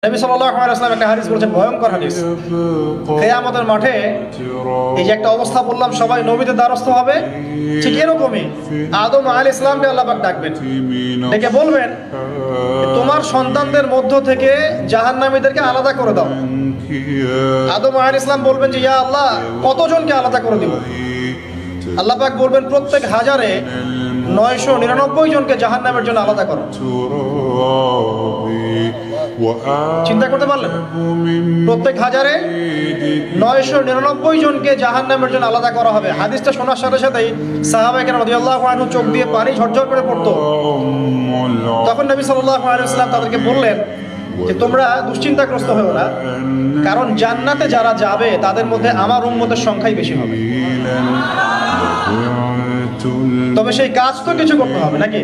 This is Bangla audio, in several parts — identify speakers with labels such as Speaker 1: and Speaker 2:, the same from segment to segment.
Speaker 1: নবী সাল্লাল্লাহু আলাইহি ওয়াসাল্লাম একটা হাদিস বলেছেন, ভয়ঙ্কর হাদিস। কিয়ামতের মাঠে এই যে একটা অবস্থা বললাম, সবাই নবীদের দ্বারস্থ হবে, ঠিক এরকমই আদম আলাইহিস সালামকে আল্লাহ পাক ডাকবেন, ডেকে বলবেন তোমার সন্তানদের মধ্য থেকে জাহান্নামীদেরকে আলাদা করে দাও। আদম আলাইহিস সালাম বলবেন যে ইয়া আল্লাহ, কতজনকে আলাদা করে দিব? আল্লাহ পাক বলবেন প্রত্যেক হাজারে 999 জনকে জাহান্নামের জন্য আলাদা করো। চিন্তা করতে পারলেন? প্রত্যেক হাজারে 999 জনকে জাহান্নামের জন্য আলাদা করা হবে। হাদিসটা শোনার সাথে সাথেই সাহাবায়ে কেরাম রাদিয়াল্লাহু আনহু চোখ দিয়ে পানি ঝরঝর করে পড়তো। তখন নবী সাল্লাল্লাহু আলাইহি ওয়াসাল্লাম তাদেরকে বললেন যে তোমরা দুশ্চিন্তাগ্রস্ত হও না, কারণ জান্নাতে যারা যাবে তাদের মধ্যে আমার উম্মতের সংখ্যাই বেশি হবে। তবে সেই কাজ তো কিছু করতে হবে নাকি?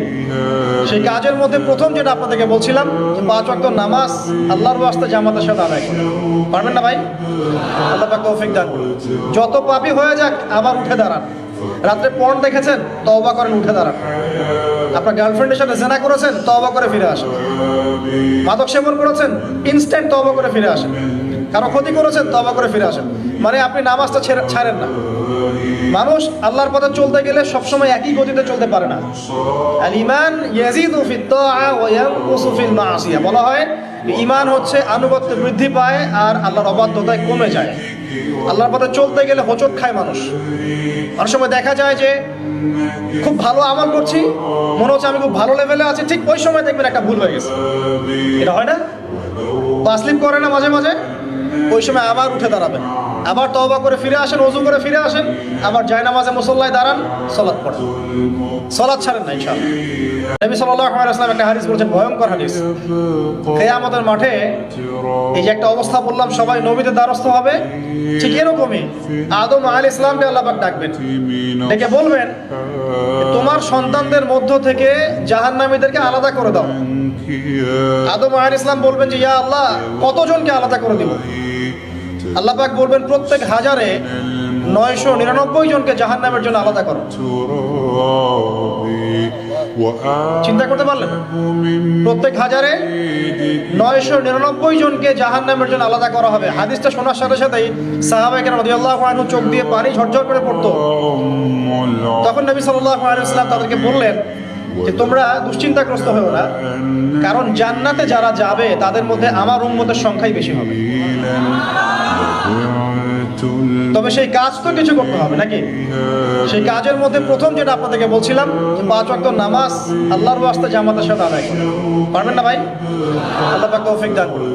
Speaker 1: সেই কাজের মধ্যে প্রথম যেটা আপনাদেরকে বলছিলাম, 5 ওয়াক্ত নামাজ আল্লাহর ওয়াস্তে জামাতের সাথে আদায় করুন। পারবেন না ভাই? আল্লাহ পাক তৌফিক দান করুন। যত পাপী হয়ে যাক আবার উঠে দাঁড়ান। রাত্রে পর্ন দেখেছেন, তওবা করেন, উঠে দাঁড়ান। আপনার গার্লফ্রেন্ডের সাথে জেনা করেছেন, তওবা করে ফিরে আসেন। মাদক সেবন করেছেন, ইনস্ট্যান্ট তওবা করে ফিরে আসেন। কারো ক্ষতি করেছেন, তওবা করে ফিরে আসেন। মানে আপনি নামাজটা ছাড়েন না। মানুষ আল্লাহর পথে চলতে গেলে সবসময় একই গতিতে চলতে পারে না। আল ঈমান ইয়াজিদু ফিত তাআ ওয়া ইয়ানকুসু ফিল মাসিয়া। বলা হয় ঈমান হচ্ছে আনুগত্য বৃদ্ধি পায় আর আল্লাহর অবাধ্যতায় কমে যায়। আল্লাহর পথে চলতে গেলে হোঁচট খায় মানুষ। অনেক সময় দেখা যায় যে খুব ভালো আমল করছি, মনে হচ্ছে আমি খুব ভালো লেভেলে আছি, ঠিক ওই সময় দেখবেন একটা ভুল হয়ে গেছে। এটা হয় না? তাসলিম করে না মাঝে মাঝে? ওই সময় আবার উঠে দাঁড়াবেন, আবার তওবা করে ফিরে আসেন, ওযু করে ফিরে আসেন, আবার জায়নামাজে মুসল্লায় দাঁড়ান, সালাত পড়েন। সালাত ছাড়েন না ইনশাআল্লাহ। নবী সাল্লাল্লাহু আলাইহি ওয়াসাল্লাম একটা হাদিস বলেছেন, ভয়ঙ্কর হাদিস। কিয়ামতের মাঠে এই যে একটা অবস্থা বললাম, সবাই নবীদের দ্বারস্থ হবে, ঠিক এরকমই আদম আলাইহিস সালামকে আল্লাহ পাক ডাকবেন, ডেকে বলবেন তোমার সন্তানদের মধ্য থেকে জাহান্নামীদেরকে আলাদা করে দাও। আদম আলাইহিস সালাম বলবেন যে ইয়া আল্লাহ, কতজনকে আলাদা করে দিব? আল্লাহ পাক বলবেন প্রত্যেক হাজারে 999 জনকে জাহান্নামের জন্য আলাদা করো। চিন্তা করতে পারলেন? প্রত্যেক হাজারে 999 জনকে জাহান্নামের জন্য আলাদা করা হবে। হাদিসটা শোনার সাথে সাথেই সাহাবায়ে কেরাম রাদিয়াল্লাহু আনহু চোখ দিয়ে পানি ঝরঝর করে পড়তো। তখন নবী সাল্লাল্লাহু আলাইহি ওয়াসাল্লাম তাদেরকে বললেন যে তোমরা দুশ্চিন্তাগ্রস্ত হও না, কারণ জান্নাতে যারা যাবে তাদের মধ্যে আমার উম্মতের সংখ্যাই বেশি হবে। তবে সেই কাজ তো কিছু করতে হবে নাকি? সেই কাজের মধ্যে প্রথম যেটা আপনাদেরকে বলছিলাম, 5 ওয়াক্ত নামাজ আল্লাহর ওয়াস্তে জামাতের সাথে আদায় করুন। পারবেন না ভাই? আল্লাহ পাক তৌফিক দান করুন।